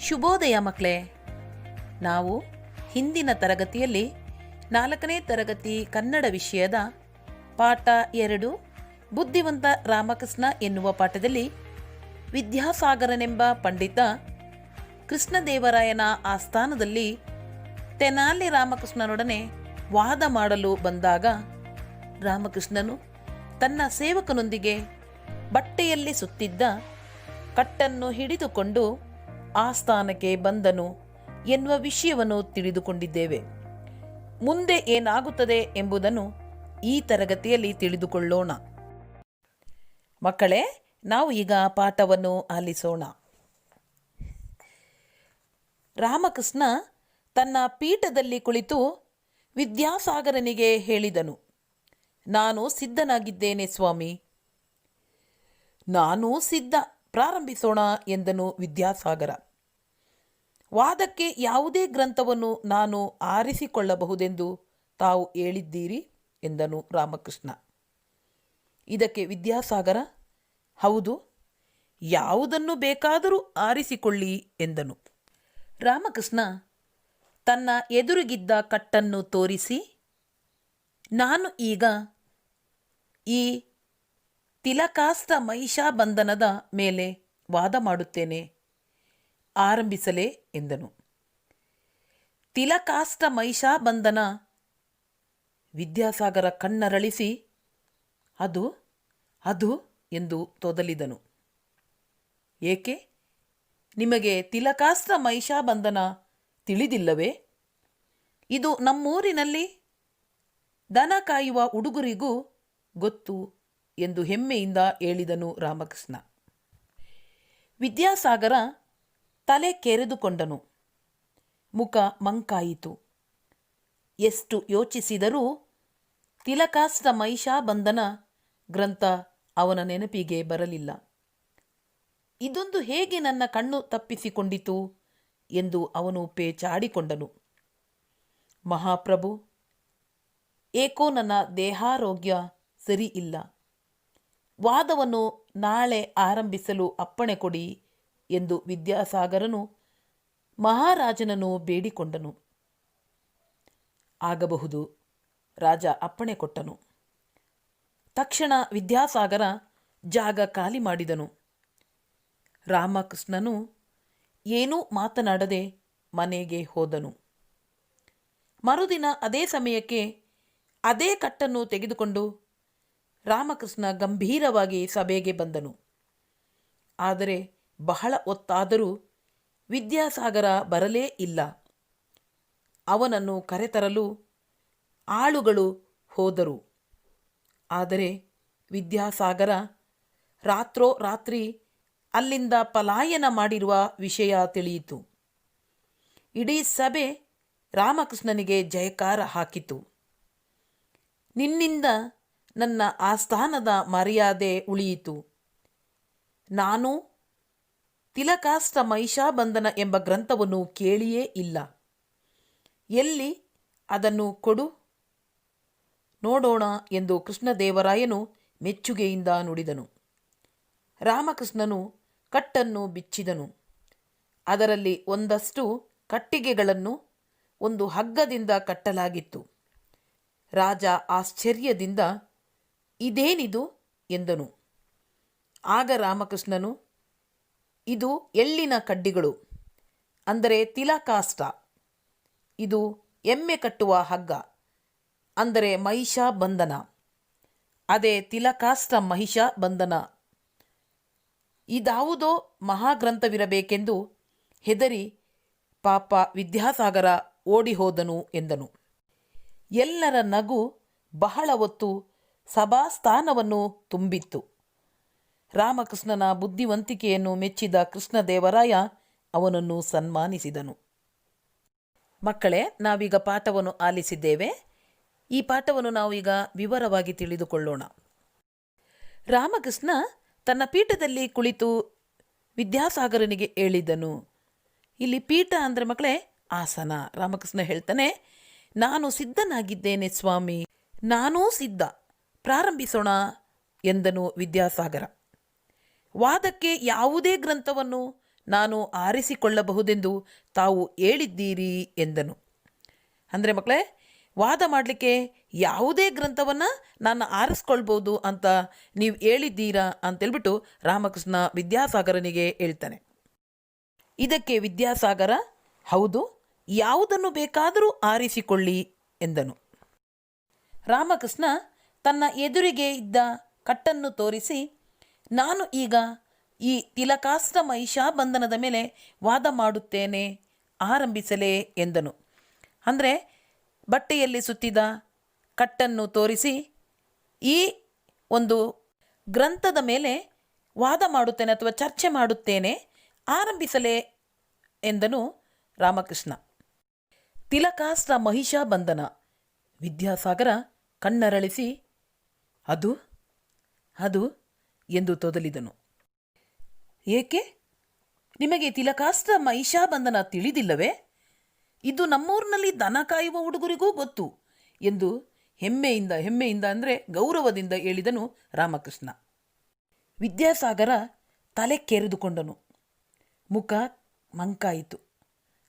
ಶುಭೋದಯ ಮಕ್ಕಳೇ. ನಾವು ಹಿಂದಿನ ತರಗತಿಯಲ್ಲಿ 4ನೇ ತರಗತಿ ಕನ್ನಡ ವಿಷಯದ ಪಾಠ 2 ಬುದ್ಧಿವಂತ ರಾಮಕೃಷ್ಣ ಎನ್ನುವ ಪಾಠದಲ್ಲಿ ವಿದ್ಯಾಸಾಗರನೆಂಬ ಪಂಡಿತ ಕೃಷ್ಣದೇವರಾಯನ ಆಸ್ಥಾನದಲ್ಲಿ ತೆನಾಲಿ ರಾಮಕೃಷ್ಣನೊಡನೆ ವಾದ ಮಾಡಲು ಬಂದಾಗ ರಾಮಕೃಷ್ಣನು ತನ್ನ ಸೇವಕನೊಂದಿಗೆ ಬಟ್ಟೆಯಲ್ಲಿ ಸುತ್ತಿದ್ದ ಕಟ್ಟನ್ನು ಹಿಡಿದುಕೊಂಡು ಆಸ್ಥಾನಕ್ಕೆ ಬಂದನು ಎನ್ನುವ ವಿಷಯವನ್ನು ತಿಳಿದುಕೊಂಡಿದ್ದೇವೆ. ಮುಂದೆ ಏನಾಗುತ್ತದೆ ಎಂಬುದನ್ನು ಈ ತರಗತಿಯಲ್ಲಿ ತಿಳಿದುಕೊಳ್ಳೋಣ. ಮಕ್ಕಳೇ, ನಾವು ಈಗ ಪಾಠವನ್ನು ಆಲಿಸೋಣ. ರಾಮಕೃಷ್ಣ ತನ್ನ ಪೀಠದಲ್ಲಿ ಕುಳಿತು ವಿದ್ಯಾಸಾಗರನಿಗೆ ಹೇಳಿದನು, ನಾನು ಸಿದ್ಧನಾಗಿದ್ದೇನೆ ಸ್ವಾಮಿ. ನಾನು ಸಿದ್ಧ, ಪ್ರಾರಂಭಿಸೋಣ ಎಂದನು ವಿದ್ಯಾಸಾಗರ. ವಾದಕ್ಕೆ ಯಾವುದೇ ಗ್ರಂಥವನ್ನು ನಾನು ಆರಿಸಿಕೊಳ್ಳಬಹುದೆಂದು ತಾವು ಹೇಳಿದ್ದೀರಿ ಎಂದನು ರಾಮಕೃಷ್ಣ. ಇದಕ್ಕೆ ವಿದ್ಯಾಸಾಗರ, ಹೌದು, ಯಾವುದನ್ನು ಬೇಕಾದರೂ ಆರಿಸಿಕೊಳ್ಳಿ ಎಂದನು. ರಾಮಕೃಷ್ಣ ತನ್ನ ಎದುರಿಗಿದ್ದ ಕಟ್ಟನ್ನು ತೋರಿಸಿ, ನಾನು ಈಗ ಈ ತಿಲಕಾಸ್ತ ಮಹಿಷಾಬಂಧನದ ಮೇಲೆ ವಾದ ಮಾಡುತ್ತೇನೆ, ಆರಂಭಿಸಲೇ ಎಂದನು. ತಿಲಕಾಸ್ತ ಮಹಿಷಾಬಂಧನ. ವಿದ್ಯಾಸಾಗರ ಕಣ್ಣರಳಿಸಿ ಅದು ಅದು ಎಂದು ತೊದಲಿದನು. ಏಕೆ, ನಿಮಗೆ ತಿಲಕಾಸ್ತ ಮಹಿಷಾಬಂಧನ ತಿಳಿದಿಲ್ಲವೇ? ಇದು ನಮ್ಮೂರಿನಲ್ಲಿ ದನ ಕಾಯುವ ಹುಡುಗರಿಗೂ ಗೊತ್ತು ಎಂದು ಹೆಮ್ಮೆಯಿಂದ ಹೇಳಿದನು ರಾಮಕೃಷ್ಣ. ವಿದ್ಯಾಸಾಗರ ತಲೆ ಕೆರೆದುಕೊಂಡನು. ಮುಖ ಮಂಕಾಯಿತು. ಎಷ್ಟು ಯೋಚಿಸಿದರೂ ತಿಲಕಾಸ್ತ ಮಹಿಷಾಬಂಧನ ಗ್ರಂಥ ಅವನ ನೆನಪಿಗೆ ಬರಲಿಲ್ಲ. ಇದೊಂದು ಹೇಗೆ ನನ್ನ ಕಣ್ಣು ತಪ್ಪಿಸಿಕೊಂಡಿತು ಎಂದು ಅವನು ಪೇಚಾಡಿಕೊಂಡನು. ಮಹಾಪ್ರಭು, ಏಕೋ ನನ್ನ ದೇಹಾರೋಗ್ಯ ಸರಿ ಇಲ್ಲ. ವಾದವನ್ನು ನಾಳೆ ಆರಂಭಿಸಲು ಅಪ್ಪಣೆ ಕೊಡಿ ಎಂದು ವಿದ್ಯಾಸಾಗರನು ಮಹಾರಾಜನನ್ನು ಬೇಡಿಕೊಂಡನು. ಆಗಬಹುದು, ರಾಜ ಅಪ್ಪಣೆ ಕೊಟ್ಟನು. ತಕ್ಷಣ ವಿದ್ಯಾಸಾಗರ ಜಾಗ ಖಾಲಿ ಮಾಡಿದನು. ರಾಮಕೃಷ್ಣನು ಏನೂ ಮಾತನಾಡದೆ ಮನೆಗೆ ಹೋದನು. ಮರುದಿನ ಅದೇ ಸಮಯಕ್ಕೆ ಅದೇ ಕಟ್ಟನ್ನು ತೆಗೆದುಕೊಂಡು ರಾಮಕೃಷ್ಣ ಗಂಭೀರವಾಗಿ ಸಭೆಗೆ ಬಂದನು. ಆದರೆ ಬಹಳ ಹೊತ್ತಾದರೂ ವಿದ್ಯಾಸಾಗರ ಬರಲೇ ಇಲ್ಲ. ಅವನನ್ನು ಕರೆತರಲು ಆಳುಗಳು ಹೋದರು. ಆದರೆ ವಿದ್ಯಾಸಾಗರ ರಾತ್ರೋರಾತ್ರಿ ಅಲ್ಲಿಂದ ಪಲಾಯನ ಮಾಡಿರುವ ವಿಷಯ ತಿಳಿಯಿತು. ಇಡೀ ಸಭೆ ರಾಮಕೃಷ್ಣನಿಗೆ ಜಯಕಾರ ಹಾಕಿತು. ನಿನ್ನಿಂದ ನನ್ನ ಆಸ್ಥಾನದ ಮರ್ಯಾದೆ ಉಳಿಯಿತು. ನಾನು ತಿಲಕಾಸ್ತ ಮಹಿಷಾಬಂಧನ ಎಂಬ ಗ್ರಂಥವನ್ನು ಕೇಳಿಯೇ ಇಲ್ಲ. ಎಲ್ಲಿ, ಅದನ್ನು ಕೊಡು ನೋಡೋಣ ಎಂದು ಕೃಷ್ಣದೇವರಾಯನು ಮೆಚ್ಚುಗೆಯಿಂದ ನುಡಿದನು. ರಾಮಕೃಷ್ಣನು ಕಟ್ಟನ್ನು ಬಿಚ್ಚಿದನು. ಅದರಲ್ಲಿ ಒಂದಷ್ಟು ಕಟ್ಟಿಗೆಗಳನ್ನು ಒಂದು ಹಗ್ಗದಿಂದ ಕಟ್ಟಲಾಗಿತ್ತು. ರಾಜ ಆಶ್ಚರ್ಯದಿಂದ ಇದೇನಿದು ಎಂದನು. ಆಗ ರಾಮಕೃಷ್ಣನು, ಇದು ಎಳ್ಳಿನ ಕಡ್ಡಿಗಳು, ಅಂದರೆ ತಿಲಕಾಸ್ತ. ಇದು ಎಮ್ಮೆ ಕಟ್ಟುವ ಹಗ್ಗ, ಅಂದರೆ ಮಹಿಷಾಬಂಧನ. ಅದೇ ತಿಲಕಾಸ್ತ ಮಹಿಷಾಬಂಧನ. ಇದಾವುದೋ ಮಹಾಗ್ರಂಥವಿರಬೇಕೆಂದು ಹೆದರಿ ಪಾಪ ವಿದ್ಯಾಸಾಗರ ಓಡಿಹೋದನು ಎಂದನು. ಎಲ್ಲರ ನಗು ಬಹಳ ಹೊತ್ತು ಸಭಾಸ್ಥಾನವನ್ನು ತುಂಬಿತ್ತು. ರಾಮಕೃಷ್ಣನ ಬುದ್ಧಿವಂತಿಕೆಯನ್ನು ಮೆಚ್ಚಿದ ಕೃಷ್ಣದೇವರಾಯ ಅವನನ್ನು ಸನ್ಮಾನಿಸಿದನು. ಮಕ್ಕಳೇ, ನಾವೀಗ ಪಾಠವನ್ನು ಆಲಿಸಿದ್ದೇವೆ. ಈ ಪಾಠವನ್ನು ನಾವೀಗ ವಿವರವಾಗಿ ತಿಳಿದುಕೊಳ್ಳೋಣ. ರಾಮಕೃಷ್ಣ ತನ್ನ ಪೀಠದಲ್ಲಿ ಕುಳಿತು ವಿದ್ಯಾಸಾಗರನಿಗೆ ಹೇಳಿದನು. ಇಲ್ಲಿ ಪೀಠ ಅಂದರೆ ಮಕ್ಕಳೇ ಆಸನ. ರಾಮಕೃಷ್ಣ ಹೇಳ್ತಾನೆ, ನಾನು ಸಿದ್ಧನಾಗಿದ್ದೇನೆ ಸ್ವಾಮಿ, ನಾನೂ ಸಿದ್ಧ, ಪ್ರಾರಂಭಿಸೋಣ ಎಂದನು ವಿದ್ಯಾಸಾಗರ. ವಾದಕ್ಕೆ ಯಾವುದೇ ಗ್ರಂಥವನ್ನು ನಾನು ಆರಿಸಿಕೊಳ್ಳಬಹುದೆಂದು ತಾವು ಹೇಳಿದ್ದೀರಿ ಎಂದನು. ಅಂದರೆ ಮಕ್ಕಳೇ, ವಾದ ಮಾಡಲಿಕ್ಕೆ ಯಾವುದೇ ಗ್ರಂಥವನ್ನು ನಾನು ಆರಿಸ್ಕೊಳ್ಬೋದು ಅಂತ ನೀವು ಹೇಳಿದ್ದೀರಾ ಅಂತೇಳ್ಬಿಟ್ಟು ರಾಮಕೃಷ್ಣ ವಿದ್ಯಾಸಾಗರನಿಗೆ ಹೇಳ್ತಾನೆ. ಇದಕ್ಕೆ ವಿದ್ಯಾಸಾಗರ, ಹೌದು, ಯಾವುದನ್ನು ಬೇಕಾದರೂ ಆರಿಸಿಕೊಳ್ಳಿ ಎಂದನು. ರಾಮಕೃಷ್ಣ ತನ್ನ ಎದುರಿಗೆ ಇದ್ದ ಕಟ್ಟನ್ನು ತೋರಿಸಿ, ನಾನು ಈಗ ಈ ತಿಲಕಾಸ್ತ್ರ ಮಹಿಷಾಬಂಧನದ ಮೇಲೆ ವಾದ ಮಾಡುತ್ತೇನೆ, ಆರಂಭಿಸಲೇ ಎಂದನು. ಅಂದರೆ ಬಟ್ಟೆಯಲ್ಲಿ ಸುತ್ತಿದ ಕಟ್ಟನ್ನು ತೋರಿಸಿ ಈ ಒಂದು ಗ್ರಂಥದ ಮೇಲೆ ವಾದ ಮಾಡುತ್ತೇನೆ ಅಥವಾ ಚರ್ಚೆ ಮಾಡುತ್ತೇನೆ, ಆರಂಭಿಸಲೇ ಎಂದನು ರಾಮಕೃಷ್ಣ. ತಿಲಕಾಸ್ತ್ರ ಮಹಿಷಾಬಂಧನ. ವಿದ್ಯಾಸಾಗರ ಕಣ್ಣರಳಿಸಿ ಅದು ಅದು ಎಂದು ತೊದಲಿದನು. ಏಕೆ? ನಿಮಗೆ ತಿಲಕಾಸ್ತ್ರ ಮಹಿಷಾಬಂಧನ ತಿಳಿದಿಲ್ಲವೇ? ಇದು ನಮ್ಮೂರಿನಲ್ಲಿ ದನ ಕಾಯುವ ಹುಡುಗರಿಗೂ ಗೊತ್ತು ಎಂದು ಹೆಮ್ಮೆಯಿಂದ ಅಂದರೆ ಗೌರವದಿಂದ ಹೇಳಿದನು ರಾಮಕೃಷ್ಣ. ವಿದ್ಯಾಸಾಗರ ತಲೆ ಕೆರೆದುಕೊಂಡನು. ಮುಖ ಮಂಕಾಯಿತು,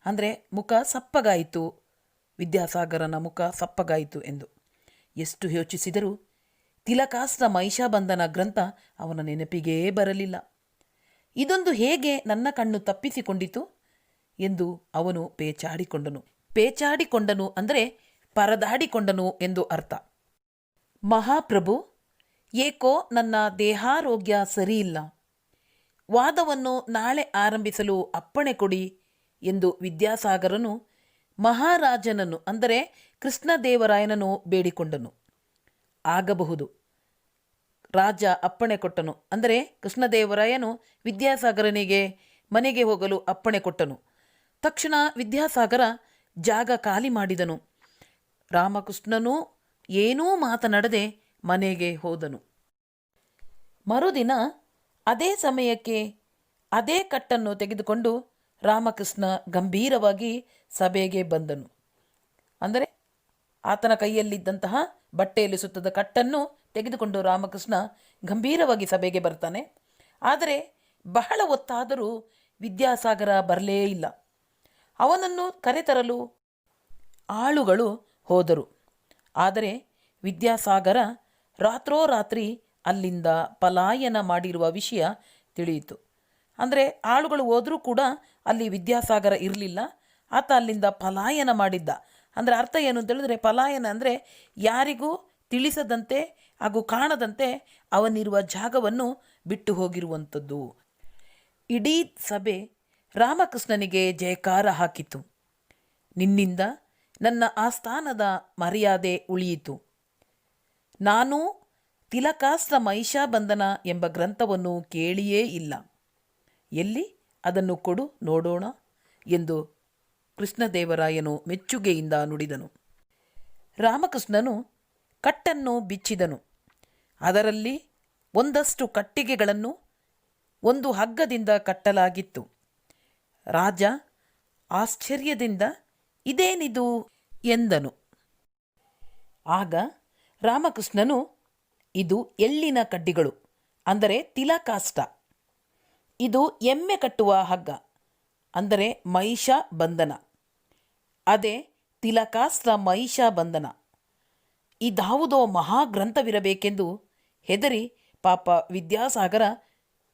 ಅಂದರೆ ಮುಖ ಸಪ್ಪಗಾಯಿತು. ವಿದ್ಯಾಸಾಗರನ ಮುಖ ಸಪ್ಪಗಾಯಿತು ಎಂದು ಎಷ್ಟು ಯೋಚಿಸಿದರೂ ತಿಲಕಾಸ್ತ್ರ ಮಹಿಷಾಬಂಧನ ಗ್ರಂಥ ಅವನ ನೆನಪಿಗೇ ಬರಲಿಲ್ಲ. ಇದೊಂದು ಹೇಗೆ ನನ್ನ ಕಣ್ಣು ತಪ್ಪಿಸಿಕೊಂಡಿತು ಎಂದು ಅವನು ಪೇಚಾಡಿಕೊಂಡನು ಅಂದರೆ ಪರದಾಡಿಕೊಂಡನು ಎಂದು ಅರ್ಥ. ಮಹಾಪ್ರಭು, ಏಕೋ ನನ್ನ ದೇಹಾರೋಗ್ಯ ಸರಿಯಿಲ್ಲ, ವಾದವನ್ನು ನಾಳೆ ಆರಂಭಿಸಲು ಅಪ್ಪಣೆ ಕೊಡಿ ಎಂದು ವಿದ್ಯಾಸಾಗರನು ಮಹಾರಾಜನನ್ನು ಅಂದರೆ ಕೃಷ್ಣದೇವರಾಯನನ್ನು ಬೇಡಿಕೊಂಡನು. ಆಗಬಹುದು, ರಾಜ ಅಪ್ಪಣೆ ಕೊಟ್ಟನು. ಅಂದರೆ ಕೃಷ್ಣದೇವರಾಯನು ವಿದ್ಯಾಸಾಗರನಿಗೆ ಮನೆಗೆ ಹೋಗಲು ಅಪ್ಪಣೆ ಕೊಟ್ಟನು. ತಕ್ಷಣ ವಿದ್ಯಾಸಾಗರ ಜಾಗ ಖಾಲಿ ಮಾಡಿದನು. ರಾಮಕೃಷ್ಣನೂ ಏನೂ ಮಾತನಾಡದೆ ಮನೆಗೆ ಹೋದನು. ಮರುದಿನ ಅದೇ ಸಮಯಕ್ಕೆ ಅದೇ ಕಟ್ಟನ್ನು ತೆಗೆದುಕೊಂಡು ರಾಮಕೃಷ್ಣ ಗಂಭೀರವಾಗಿ ಸಭೆಗೆ ಬಂದನು. ಅಂದರೆ ಆತನ ಕೈಯಲ್ಲಿದ್ದಂತಹ ಬಟ್ಟೆಯಲ್ಲಿ ಸುತ್ತದ ಕಟ್ಟನ್ನು ತೆಗೆದುಕೊಂಡು ರಾಮಕೃಷ್ಣ ಗಂಭೀರವಾಗಿ ಸಭೆಗೆ ಬರ್ತಾನೆ. ಆದರೆ ಬಹಳ ಹೊತ್ತಾದರೂ ವಿದ್ಯಾಸಾಗರ ಬರಲೇ ಇಲ್ಲ. ಅವನನ್ನು ಕರೆತರಲು ಆಳುಗಳು ಹೋದರು. ಆದರೆ ವಿದ್ಯಾಸಾಗರ ರಾತ್ರೋರಾತ್ರಿ ಅಲ್ಲಿಂದ ಪಲಾಯನ ಮಾಡಿರುವ ವಿಷಯ ತಿಳಿಯಿತು. ಅಂದರೆ ಆಳುಗಳು ಹೋದರೂ ಕೂಡ ಅಲ್ಲಿ ವಿದ್ಯಾಸಾಗರ ಇರಲಿಲ್ಲ. ಆತ ಅಲ್ಲಿಂದ ಪಲಾಯನ ಮಾಡಿದ್ದ. ಅಂದರೆ ಅರ್ಥ ಏನು ಅಂತ ಹೇಳಿದ್ರೆ, ಪಲಾಯನ ಅಂದರೆ ಯಾರಿಗೂ ತಿಳಿಸದಂತೆ ಹಾಗೂ ಕಾಣದಂತೆ ಅವನಿರುವ ಜಾಗವನ್ನು ಬಿಟ್ಟು ಹೋಗಿರುವಂಥದ್ದು. ಇಡೀ ಸಭೆ ರಾಮಕೃಷ್ಣನಿಗೆ ಜಯಕಾರ ಹಾಕಿತು. ನಿನ್ನಿಂದ ನನ್ನ ಆಸ್ಥಾನದ ಮರ್ಯಾದೆ ಉಳಿಯಿತು. ನಾನು ತಿಲಕಾಸ್ತ್ರ ಮಹಿಷಾಬಂಧನ ಎಂಬ ಗ್ರಂಥವನ್ನು ಕೇಳಿಯೇ ಇಲ್ಲ. ಎಲ್ಲಿ? ಅದನ್ನು ಕೊಡು ನೋಡೋಣ ಎಂದು ಕೃಷ್ಣದೇವರಾಯನು ಮೆಚ್ಚುಗೆಯಿಂದ ನುಡಿದನು. ರಾಮಕೃಷ್ಣನು ಕಟ್ಟನ್ನು ಬಿಚ್ಚಿದನು. ಅದರಲ್ಲಿ ಒಂದಷ್ಟು ಕಟ್ಟಿಗೆಗಳನ್ನು ಒಂದು ಹಗ್ಗದಿಂದ ಕಟ್ಟಲಾಗಿತ್ತು. ರಾಜ ಆಶ್ಚರ್ಯದಿಂದ ಇದೇನಿದು ಎಂದನು. ಆಗ ರಾಮಕೃಷ್ಣನು, ಇದು ಎಳ್ಳಿನ ಕಡ್ಡಿಗಳು, ಅಂದರೆ ತಿಲಕಾಸ್ತ್ರ. ಇದು ಎಮ್ಮೆ ಕಟ್ಟುವ ಹಗ್ಗ, ಅಂದರೆ ಮಹಿಷಾಬಂಧನ. ಅದೇ ತಿಲಕಾಸ್ತ್ರ ಮಹಿಷಾಬಂಧನ. ಇದಾವುದೋ ಮಹಾಗ್ರಂಥವಿರಬೇಕೆಂದು ಹೆದರಿ ಪಾಪ ವಿದ್ಯಾಸಾಗರ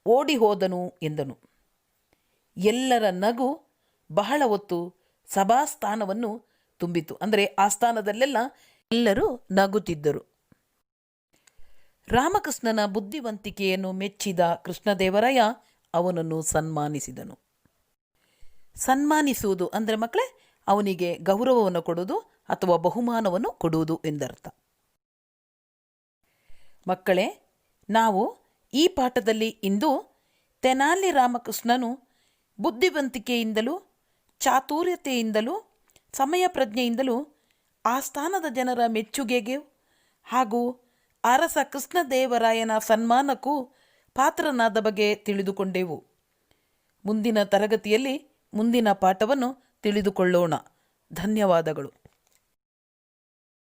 ಓಡಿ ಹೋದನು ಎಂದನು. ಎಲ್ಲರ ನಗು ಬಹಳ ಹೊತ್ತು ಸಭಾಸ್ಥಾನವನ್ನು ತುಂಬಿತು. ಅಂದರೆ ಆಸ್ಥಾನದಲ್ಲೆಲ್ಲ ಎಲ್ಲರೂ ನಗುತ್ತಿದ್ದರು. ರಾಮಕೃಷ್ಣನ ಬುದ್ಧಿವಂತಿಕೆಯನ್ನು ಮೆಚ್ಚಿದ ಕೃಷ್ಣದೇವರಾಯ ಅವನನ್ನು ಸನ್ಮಾನಿಸಿದನು. ಸನ್ಮಾನಿಸುವುದು ಅಂದರೆ ಮಕ್ಕಳೇ, ಅವನಿಗೆ ಗೌರವವನ್ನು ಕೊಡುವುದು ಅಥವಾ ಬಹುಮಾನವನ್ನು ಕೊಡುವುದು ಎಂದರ್ಥ. ಮಕ್ಕಳೇ, ನಾವು ಈ ಪಾಠದಲ್ಲಿ ಇಂದು ತೆನಾಲಿ ರಾಮಕೃಷ್ಣನು ಬುದ್ಧಿವಂತಿಕೆಯಿಂದಲೂ ಚಾತುರ್ಯತೆಯಿಂದಲೂ ಸಮಯ ಪ್ರಜ್ಞೆಯಿಂದಲೂ ಆಸ್ಥಾನದ ಜನರ ಮೆಚ್ಚುಗೆಗೆ ಹಾಗೂ ಅರಸ ಕೃಷ್ಣದೇವರಾಯನ ಸನ್ಮಾನಕ್ಕೂ ಪಾತ್ರನಾದ ಬಗ್ಗೆ ತಿಳಿದುಕೊಂಡೆವು. ಮುಂದಿನ ತರಗತಿಯಲ್ಲಿ ಮುಂದಿನ ಪಾಠವನ್ನು ತಿಳಿದುಕೊಳ್ಳೋಣ. ಧನ್ಯವಾದಗಳು.